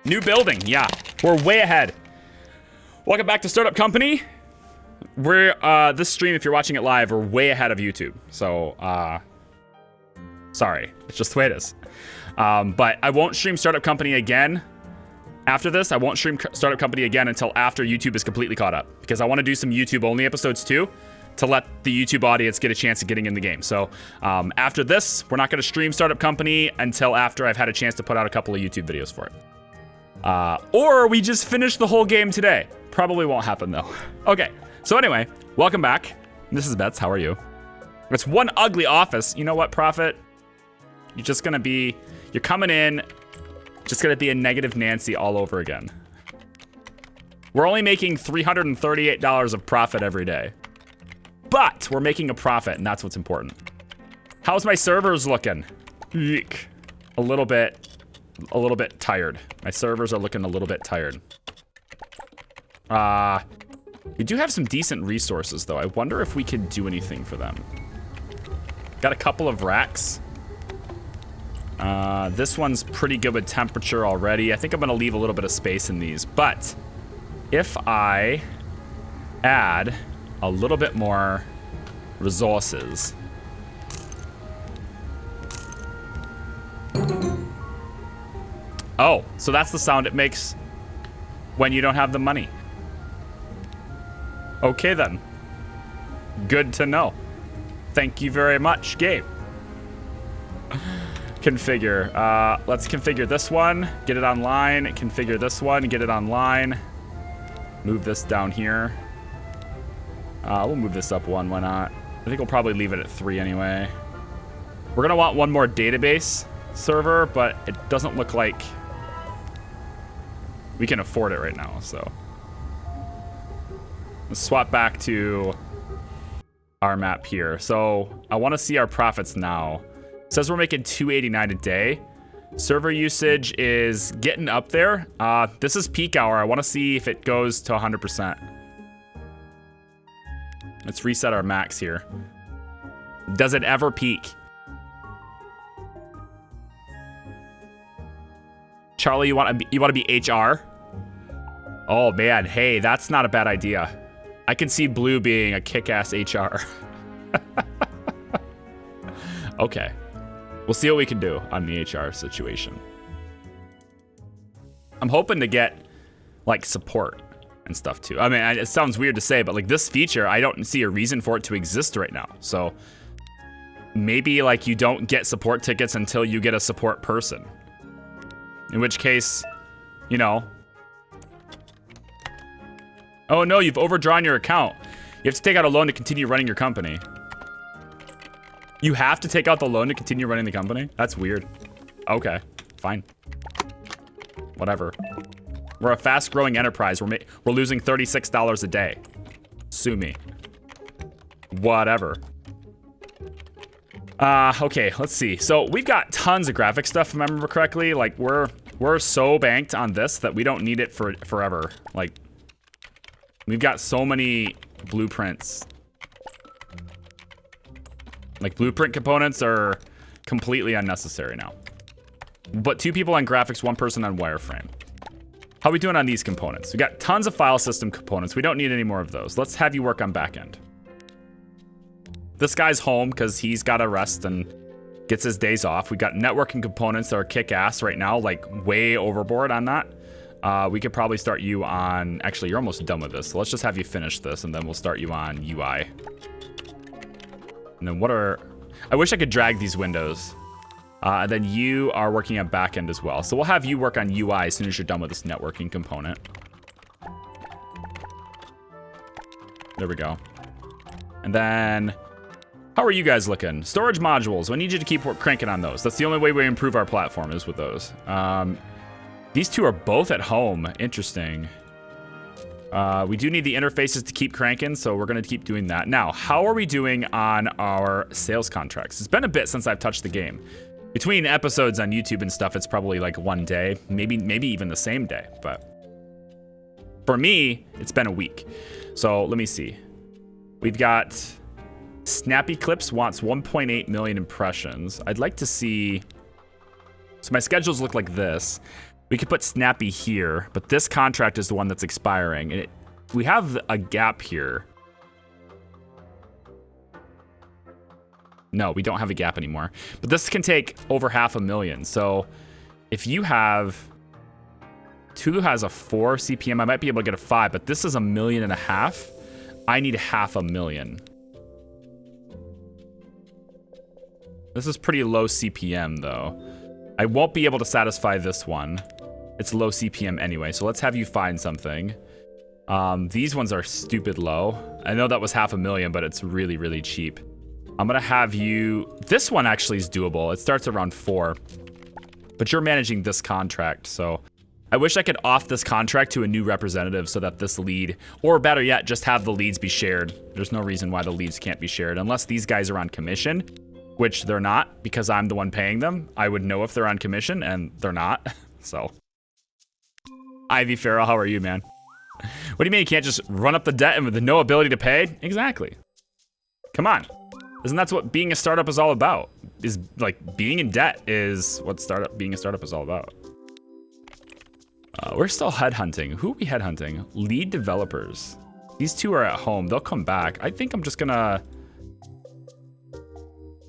New building, yeah. We're way ahead. Welcome back to Startup Company. We're, this stream, if you're watching it live, we're way ahead of YouTube. So, sorry. It's just the way it is. But I won't stream Startup Company again after this. I won't stream Startup Company again until after YouTube is completely caught up. Because I want to do some YouTube-only episodes too, to let the YouTube audience get a chance of getting in the game. So, after this, we're not going to stream Startup Company until after I've had a chance to put out a couple of YouTube videos for it. Or we just finish the whole game today. Probably won't happen though. Okay, so anyway, welcome back. This is Bets, how are you? It's one ugly office. You know what, Prophet? You're just gonna be, you're coming in, just gonna be a negative Nancy all over again. We're only making $338 of profit every day. But we're making a profit, and that's what's important. How's my servers looking? Eek. A little bit tired. My servers are looking a little bit tired. We do have some decent resources, though. I wonder if we can do anything for them. Got a couple of racks. This one's pretty good with temperature already. I think I'm gonna leave a little bit of space in these, but if I add a little bit more resources. Oh, so that's the sound it makes when you don't have the money. Okay then. Good to know. Thank you very much, game. Configure. Let's configure this one. Get it online. Configure this one. Get it online. Move this down here. We'll move this up one. Why not? I think we'll probably leave it at 3 anyway. We're going to want one more database server, but it doesn't look like we can afford it right now, so. Let's swap back to our map here. So I want to see our profits now. It says we're making $289 a day. Server usage is getting up there. This is peak hour. I want to see if it goes to 100%. Let's reset our max here. Does it ever peak? Charlie, you want to be HR? Oh man, hey, that's not a bad idea. I can see Blue being a kick-ass HR. Okay, we'll see what we can do on the HR situation. I'm hoping to get like support and stuff too. I mean, it sounds weird to say, but like this feature, I don't see a reason for it to exist right now. So maybe like you don't get support tickets until you get a support person. In which case, you know. Oh no, you've overdrawn your account. You have to take out a loan to continue running your company. You have to take out the loan to continue running the company? That's weird. Okay, fine. Whatever. We're a fast-growing enterprise. We're losing $36 a day. Sue me. Whatever. Okay, let's see. So we've got tons of graphic stuff, if I remember correctly. Like we're so banked on this that we don't need it for forever. Like we've got so many blueprints. Like blueprint components are completely unnecessary now. But 2 people on graphics, 1 person on wireframe. How are we doing on these components? We got tons of file system components. We don't need any more of those. Let's have you work on backend. This guy's home because he's got to rest and gets his days off. We got networking components that are kick-ass right now, like way overboard on that. We could probably start you on, actually you're almost done with this. So let's just have you finish this and then we'll start you on UI. And then I wish I could drag these windows. And then you are working on backend as well. So we'll have you work on UI as soon as you're done with this networking component. There we go. And then, how are you guys looking? Storage modules, I need you to keep cranking on those. That's the only way we improve our platform is with those. These 2 are both at home, interesting. We do need the interfaces to keep cranking, so we're gonna keep doing that. Now, how are we doing on our sales contracts? It's been a bit since I've touched the game. Between episodes on YouTube and stuff, it's probably like 1 day, maybe even the same day, but for me, it's been a week. So let me see. We've got Snappy Clips wants 1.8 million impressions. I'd like to see, so my schedules look like this. We could put Snappy here, but this contract is the one that's expiring. And we have a gap here. No, we don't have a gap anymore. But this can take over 500,000. So if you have... Tulu has a 4 CPM. I might be able to get a 5, but this is 1.5 million. I need 500,000. This is pretty low CPM, though. I won't be able to satisfy this one. It's low CPM anyway, so let's have you find something. These ones are stupid low. I know that was 500,000, but it's really, really cheap. I'm gonna have you... This one actually is doable. It starts around 4. But you're managing this contract, so... I wish I could off this contract to a new representative so that this lead, or better yet, just have the leads be shared. There's no reason why the leads can't be shared, unless these guys are on commission, which they're not, because I'm the one paying them. I would know if they're on commission, and they're not, so. Ivy Farrell, how are you, man? What do you mean you can't just run up the debt and with no ability to pay? Exactly. Come on. Isn't that what being a startup is all about? Is like being in debt is what being a startup is all about. We're still headhunting. Who are we headhunting? Lead developers. These two are at home. They'll come back. I think I'm just gonna...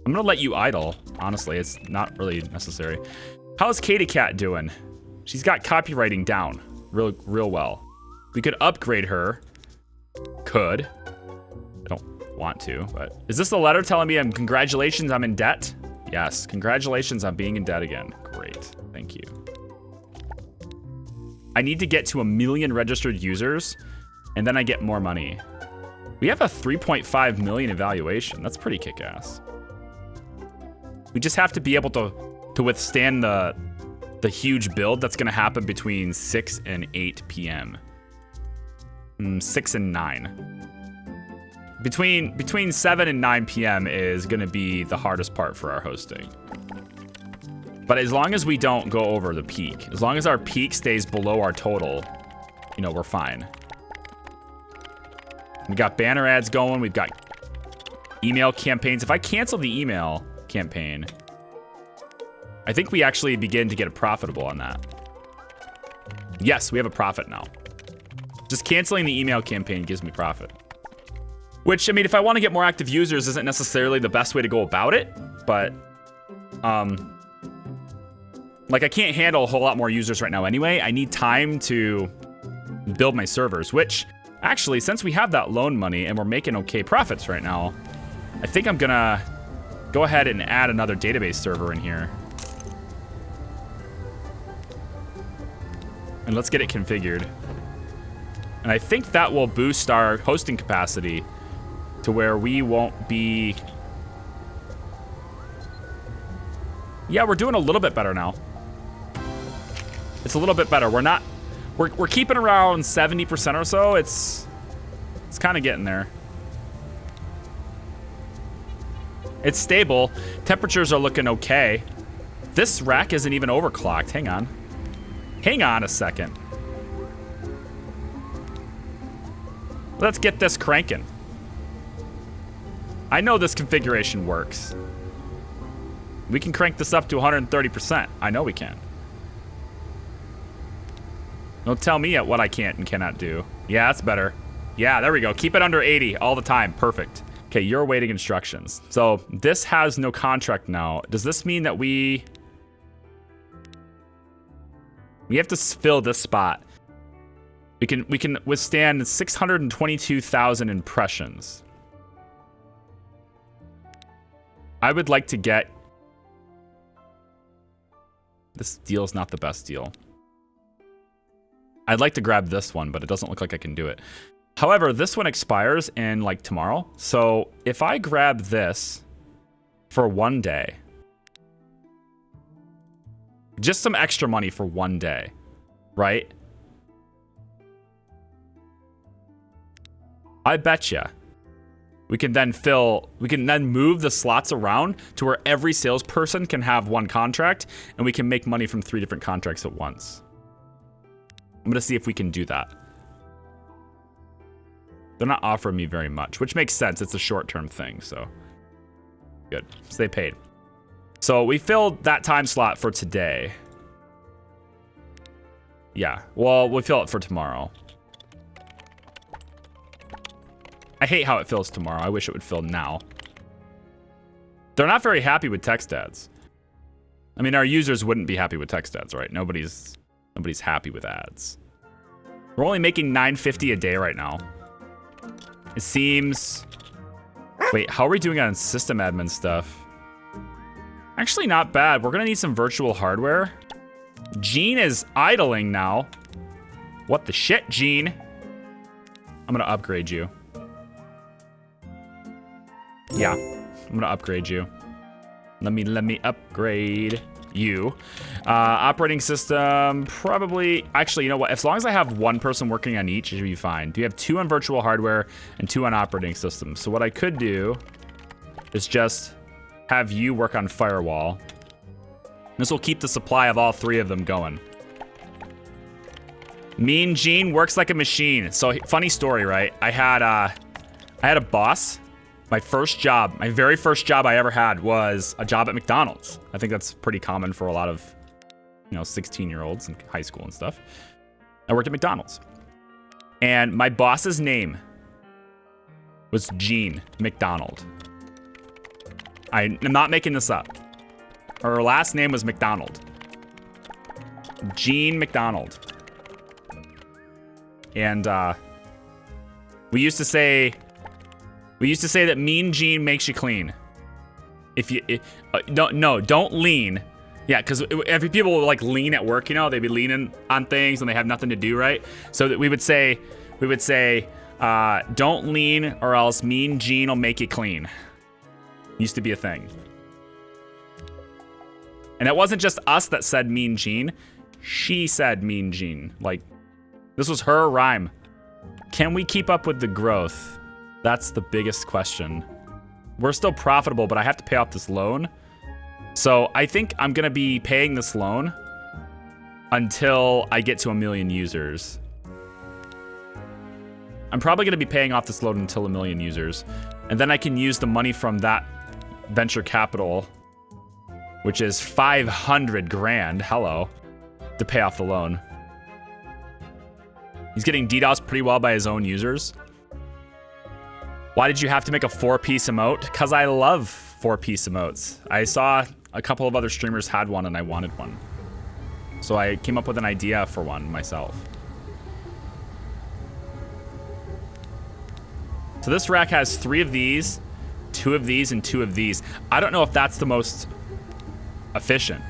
I'm gonna let you idle. Honestly, it's not really necessary. How's Katie Cat doing? She's got copywriting down real well. We could upgrade her. Could. I don't want to, but... Is this a letter telling me congratulations, I'm in debt? Yes, congratulations on being in debt again. Great, thank you. I need to get to 1 million registered users, and then I get more money. We have a 3.5 million evaluation. That's pretty kick-ass. We just have to be able to withstand the huge build that's gonna happen between 6 and 8 p.m. 6 and 9. Between 7 and 9 p.m. is gonna be the hardest part for our hosting. But as long as we don't go over the peak, as long as our peak stays below our total, you know, we're fine. We got banner ads going. We've got email campaigns. If I cancel the email campaign, I think we actually begin to get profitable on that. Yes, we have a profit now. Just canceling the email campaign gives me profit. Which, I mean, if I want to get more active users, isn't necessarily the best way to go about it, but, like, I can't handle a whole lot more users right now anyway. I need time to build my servers, which, actually, since we have that loan money and we're making okay profits right now, I think I'm gonna go ahead and add another database server in here. And let's get it configured. And I think that will boost our hosting capacity to where we won't be... Yeah, we're doing a little bit better now. It's a little bit better. We're keeping around 70% or so. It's kind of getting there. It's stable. Temperatures are looking okay. This rack isn't even overclocked. Hang on. Hang on a second. Let's get this cranking. I know this configuration works. We can crank this up to 130%. I know we can. Don't tell me what I can't and cannot do. Yeah, that's better. Yeah, there we go. Keep it under 80 all the time. Perfect. Okay, you're awaiting instructions. So this has no contract now. Does this mean that we have to fill this spot? We can withstand 622,000 impressions. I would like to get... This deal's not the best deal. I'd like to grab this one, but it doesn't look like I can do it. However, this one expires in like tomorrow. So if I grab this for 1 day, just some extra money for 1 day, right? I betcha we can then move the slots around to where every salesperson can have one contract, and we can make money from 3 different contracts at once. I'm gonna see if we can do that. They're not offering me very much, which makes sense. It's a short-term thing, so good. Stay paid. So we filled that time slot for today. Yeah, well, we'll fill it for tomorrow. I hate how it fills tomorrow. I wish it would fill now. They're not very happy with text ads. I mean, our users wouldn't be happy with text ads, right? Nobody's happy with ads. We're only making $9.50 a day right now. It seems... Wait, how are we doing on system admin stuff? Actually, not bad. We're gonna need some virtual hardware. Gene is idling now. What the shit, Gene? I'm gonna upgrade you. Yeah, I'm gonna upgrade you. Let me upgrade you. Operating system, probably, actually, you know what? As long as I have one person working on each, it should be fine. Do you have 2 on virtual hardware and 2 on operating systems? So what I could do is just have you work on firewall. This will keep the supply of all 3 of them going. Mean Gene works like a machine. So funny story, right? I had a boss. My first job, my very first job I ever had was a job at McDonald's. I think that's pretty common for a lot of, 16-year-olds in high school and stuff. I worked at McDonald's. And my boss's name was Gene McDonald. I'm not making this up. Her last name was McDonald. Gene McDonald. And we used to say that Mean Gene makes you clean. If you don't lean. Yeah, because if people will like lean at work, they'd be leaning on things and they have nothing to do, right? So that we would say, don't lean or else Mean Gene will make you clean. Used to be a thing. And it wasn't just us that said Mean Gene. She said Mean Gene. Like, this was her rhyme. Can we keep up with the growth? That's the biggest question. We're still profitable, but I have to pay off this loan. So I think I'm gonna be paying this loan until I get to 1 million users. I'm probably gonna be paying off this loan until 1 million users. And then I can use the money from that venture capital, which is 500 grand, hello, to pay off the loan. He's getting DDoS pretty well by his own users. Why did you have to make a 4-piece emote? Because I love 4-piece emotes. I saw a couple of other streamers had one and I wanted one. So I came up with an idea for one myself. So this rack has 3 of these, 2 of these, and 2 of these. I don't know if that's the most efficient.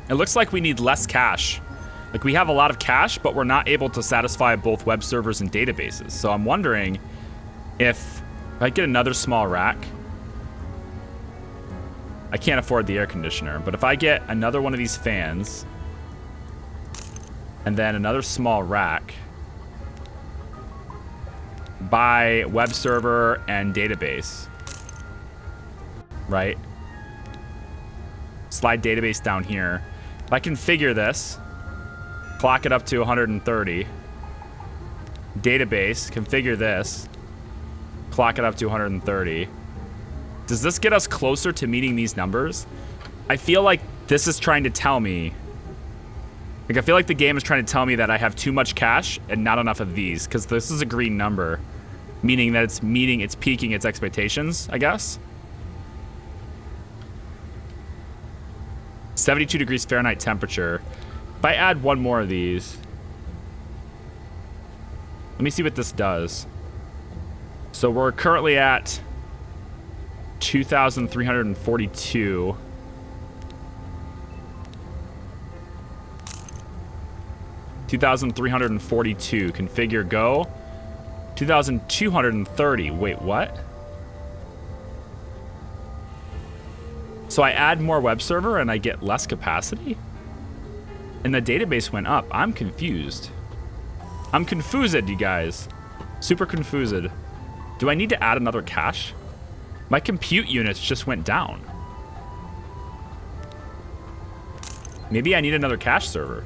It looks like we need less cache. Like, we have a lot of cache, but we're not able to satisfy both web servers and databases. So I'm wondering if I get another small rack. I can't afford the air conditioner, but if I get another one of these fans and then another small rack, by web server and database, right? Slide database down here. If I configure this, clock it up to 130. Database, configure this, clock it up to 130. Does this get us closer to meeting these numbers? I feel like this is trying to tell me, I feel like the game is trying to tell me that I have too much cache and not enough of these, because this is a green number, meaning that it's peaking its expectations, I guess. 72 degrees Fahrenheit temperature. If I add one more of these, let me see what this does. So we're currently at 2,342. $2,342. Configure go. 2,230. Wait, what? So I add more web server and I get less capacity? And the database went up. I'm confused. I'm confused, you guys. Super confused. Do I need to add another cache? My compute units just went down. Maybe I need another cache server.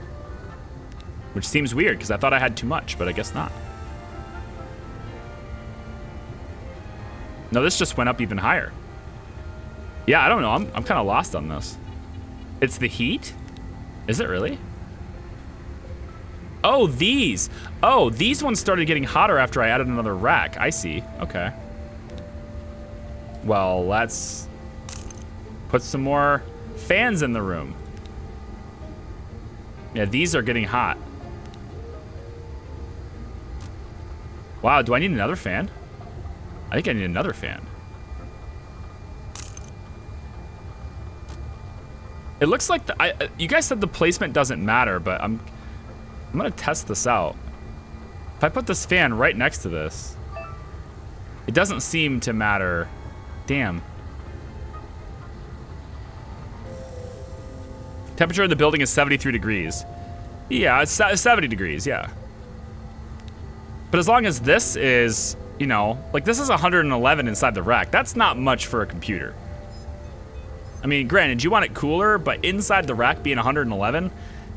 Which seems weird, because I thought I had too much, but I guess not. No, this just went up even higher. Yeah, I don't know. I'm kind of lost on this. It's the heat? Is it really? Oh, these. Oh, these ones started getting hotter after I added another rack. I see. Okay. Well, let's put some more fans in the room. Yeah, these are getting hot. Wow, do I need another fan? I think I need another fan. It looks like you guys said the placement doesn't matter, but I'm gonna test this out. If I put this fan right next to this, it doesn't seem to matter. Damn. Temperature in the building is 73 degrees. Yeah, it's 70 degrees, yeah. But as long as this is, you know, like this is 111 inside the rack. That's not much for a computer. I mean, granted, you want it cooler, but inside the rack being 111,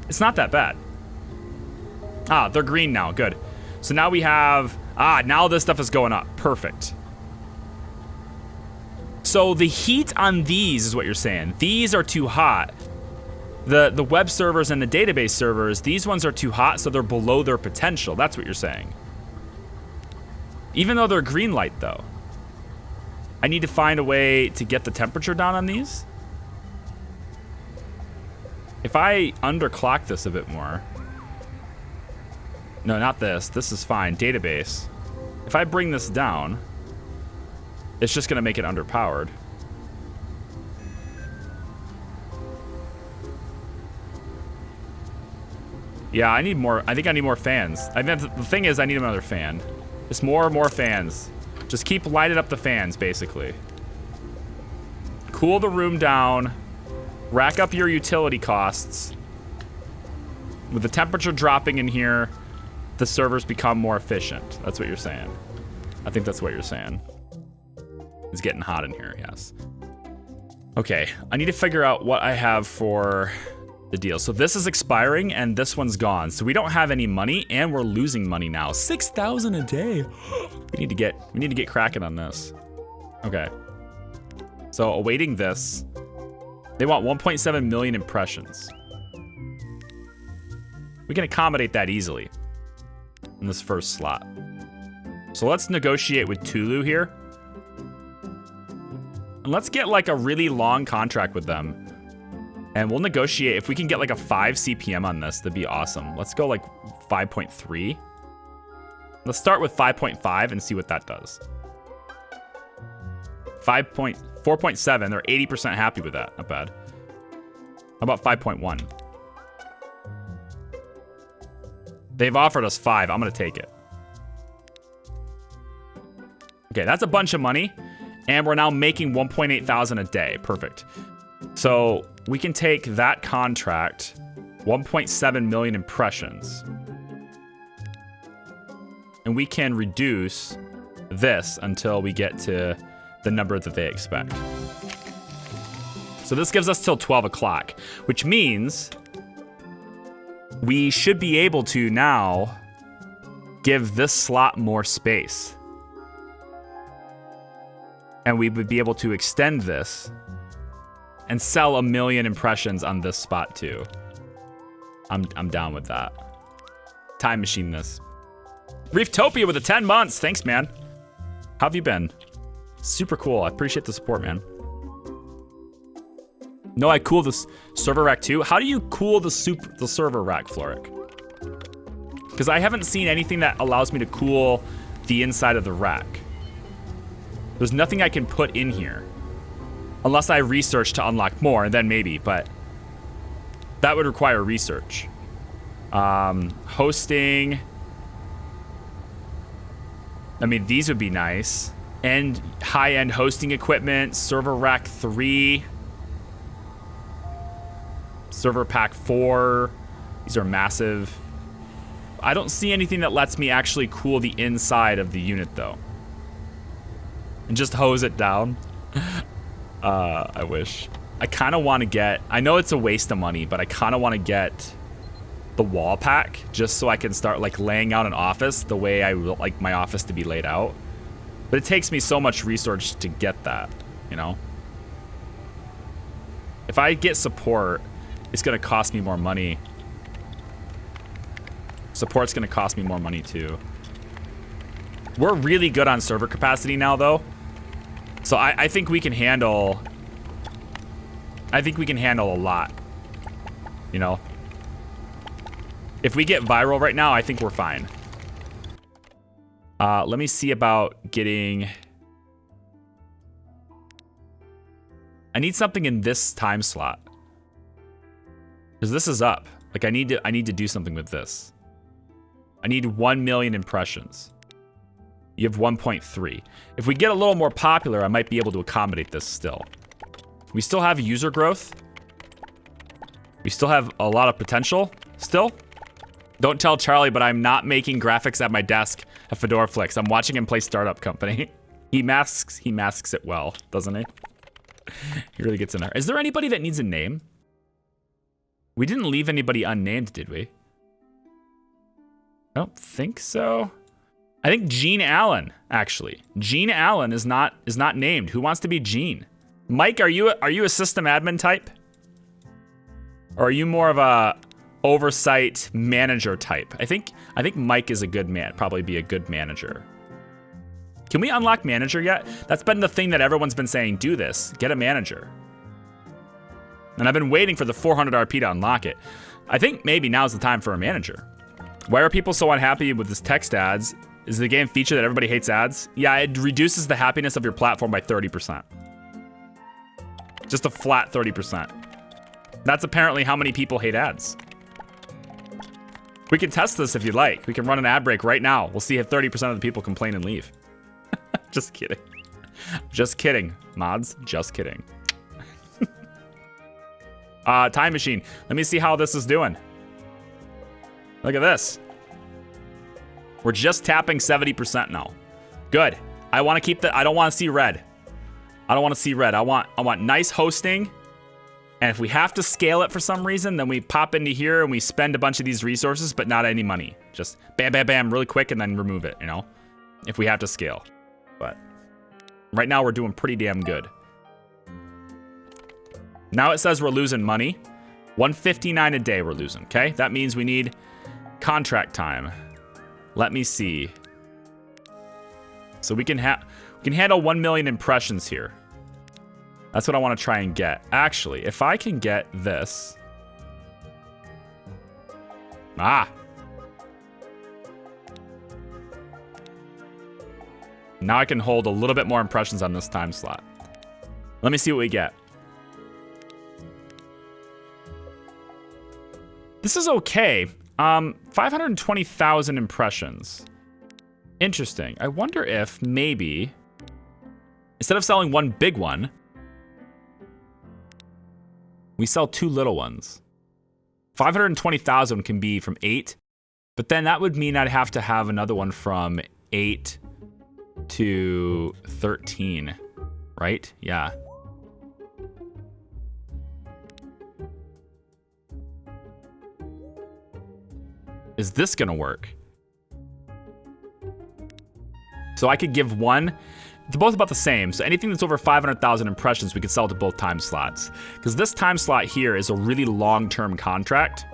it's not that bad. Ah, they're green now, good. So now we have, now this stuff is going up, perfect. So the heat on these is what you're saying. These are too hot. The web servers and the database servers, these ones are too hot, so they're below their potential. That's what you're saying. Even though they're green light, though. I need to find a way to get the temperature down on these. If I underclock this a bit more. No, not this. This is fine. Database. If I bring this down, it's just going to make it underpowered. Yeah, I need more. I think I need more fans. I mean, the thing is, I need another fan. Just more and more fans. Just keep lighting up the fans, basically. Cool the room down. Rack up your utility costs. With the temperature dropping in here, the servers become more efficient. That's what you're saying. I think that's what you're saying. It's getting hot in here, yes. Okay, I need to figure out what I have for the deal. So this is expiring and this one's gone. So we don't have any money and we're losing money now. 6,000 a day. We need to get cracking on this. Okay. So awaiting this. They want 1.7 million impressions. We can accommodate that easily in this first slot. So let's negotiate with Tulu here. And let's get like a really long contract with them. And we'll negotiate. If we can get like a 5 CPM on this, that'd be awesome. Let's go like 5.3. Let's start with 5.5 and see what that does. 4.7, they're 80% happy with that. Not bad. How about 5.1? They've offered us 5. I'm gonna take it. Okay, that's a bunch of money. And we're now making 1.8 thousand a day. Perfect. So we can take that contract, 1.7 million impressions, and we can reduce this until we get to the number that they expect. So this gives us till 12 o'clock, which means we should be able to now give this slot more space. And we would be able to extend this and sell 1 million impressions on this spot too. I'm down with that. Time machine this. Reeftopia with the 10 months. Thanks, man. How have you been? Super cool. I appreciate the support, man. No, I cool this server rack too. How do you cool the server rack, Floric? Because I haven't seen anything that allows me to cool the inside of the rack. There's nothing I can put in here. Unless I research to unlock more, and then maybe, but that would require research. Hosting. I mean, these would be nice. And high-end hosting equipment, server rack 3. Server pack 4. These are massive. I don't see anything that lets me actually cool the inside of the unit, though. And just hose it down. I wish. I kind of want to get, I know it's a waste of money, but I kind of want to get the wall pack just so I can start like laying out an office the way I would like my office to be laid out. But it takes me so much research to get that, you know? If I get support it's going to cost me more money. Support's going to cost me more money too. We're really good on server capacity now, though. So I think we can handle... I think we can handle a lot. You know? If we get viral right now, I think we're fine. Let me see about getting... I need something in this time slot. Because this is up. Like I need to do something with this. I need 1 million impressions. You have 1.3. If we get a little more popular, I might be able to accommodate this still. We still have user growth. We still have a lot of potential still. Don't tell Charlie, but I'm not making graphics at my desk at Fedora Flix. I'm watching him play Startup Company. He masks it well, doesn't he? He really gets in there. Is there anybody that needs a name? We didn't leave anybody unnamed, did we? I don't think so. I think Gene Allen, actually. Gene Allen is not named. Who wants to be Gene? Mike, are you a system admin type? Or are you more of a oversight manager type? I think Mike is a good man, probably be a good manager. Can we unlock manager yet? That's been the thing that everyone's been saying, do this, get a manager. And I've been waiting for the 400 RP to unlock it. I think maybe now's the time for a manager. Why are people so unhappy with this text ads? Is the game feature that everybody hates ads? Yeah, it reduces the happiness of your platform by 30%. Just a flat 30%. That's apparently how many people hate ads. We can test this if you'd like. We can run an ad break right now. We'll see if 30% of the people complain and leave. Just kidding. Just kidding, mods. Just kidding. Time machine. Let me see how this is doing. Look at this. We're just tapping 70% now. Good. I want to keep the... I don't want to see red. I don't want to see red. I want nice hosting. And if we have to scale it for some reason, then we pop into here and we spend a bunch of these resources, but not any money. Just bam, bam, bam, really quick and then remove it, you know? If we have to scale. But right now we're doing pretty damn good. Now it says we're losing money. 159 a day we're losing, okay? That means we need contract time. Let me see. So we can handle 1 million impressions here. That's what I want to try and get. Actually, if I can get this. Ah. Now I can hold a little bit more impressions on this time slot. Let me see what we get. This is okay. 520,000 impressions. Interesting. I wonder if maybe instead of selling one big one, we sell 2 little ones. 520,000 can be from 8, but then that would mean I'd have to have another one from 8 to 13, right? Yeah. Is this gonna work? So I could give one. They're both about the same. So anything that's over 500,000 impressions, we could sell to both time slots. Because this time slot here is a really long-term contract.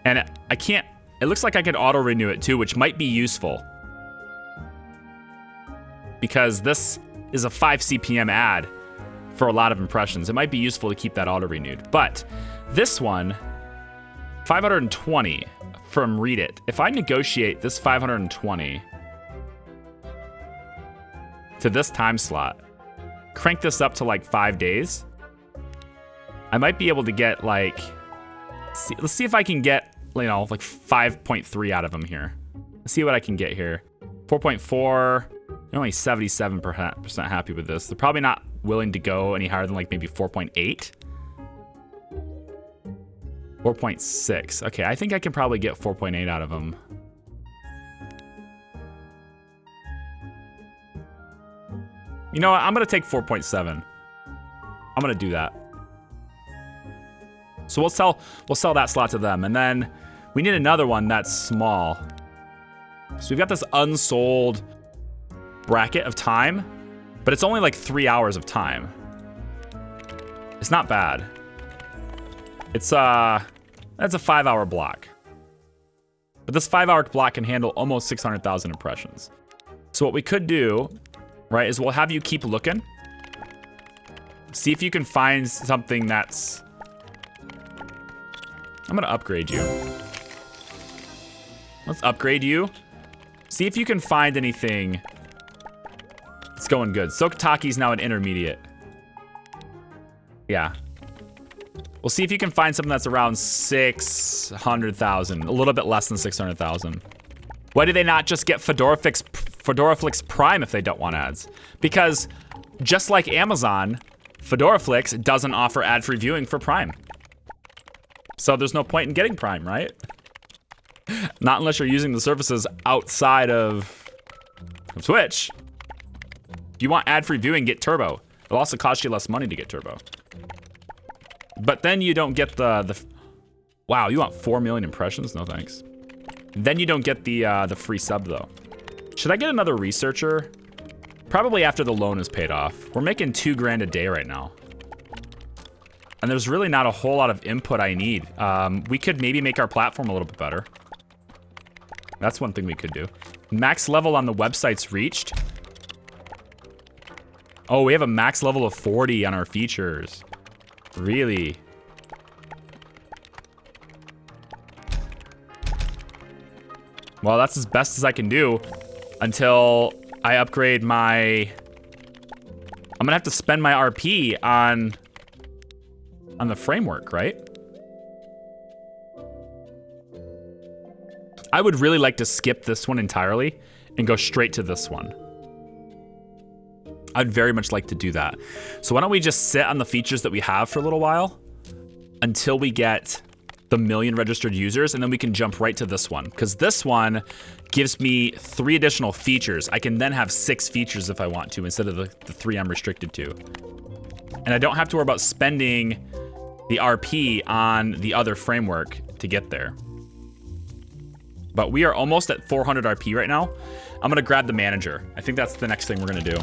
And I can't, it looks like I could auto-renew it too, which might be useful. Because this is a 5 CPM ad for a lot of impressions. It might be useful to keep that auto-renewed. But this one, 520 from Read It. If I negotiate this 520 to this time slot, crank this up to like 5 days, I might be able to get like, let's see if I can get, you know, like 5.3 out of them here. Let's see what I can get here. 4.4, they're only 77% happy with this. They're probably not willing to go any higher than like maybe 4.8. 4.6. Okay, I think I can probably get 4.8 out of them. You know what? I'm gonna take 4.7. I'm gonna do that. So we'll sell that slot to them, and then we need another one that's small. So we've got this unsold bracket of time, but it's only like 3 hours of time. It's not bad. It's that's a 5-hour block. But this 5-hour block can handle almost 600,000 impressions. So what we could do, right, is we'll have you keep looking. See if you can find something that's... I'm gonna upgrade you. Let's upgrade you. See if you can find anything that's going good. Sokataki's now an intermediate. Yeah. We'll see if you can find something that's around 600,000. A little bit less than 600,000. Why do they not just get Fedoraflix Prime if they don't want ads? Because just like Amazon, Fedoraflix doesn't offer ad-free viewing for Prime. So there's no point in getting Prime, right? Not unless you're using the services outside of Twitch. If you want ad-free viewing, get Turbo. It'll also cost you less money to get Turbo. But then you don't get the wow, you want 4 million impressions? No thanks. Then you don't get the free sub though. Should I get another researcher? Probably after the loan is paid off. We're making $2 grand a day right now. And there's really not a whole lot of input I need. We could maybe make our platform a little bit better. That's one thing we could do. Max level on the website's reached. Oh, we have a max level of 40 on our features. Really? Well, that's as best as I can do until I upgrade my... I'm gonna have to spend my RP on the framework, right? I would really like to skip this one entirely and go straight to this one. I'd very much like to do that. So why don't we just sit on the features that we have for a little while until we get the 1 million registered users, and then we can jump right to this one. Because this one gives me 3 additional features. I can then have 6 features if I want to, instead of the 3 I'm restricted to. And I don't have to worry about spending the RP on the other framework to get there. But we are almost at 400 RP right now. I'm gonna grab the manager. I think that's the next thing we're gonna do.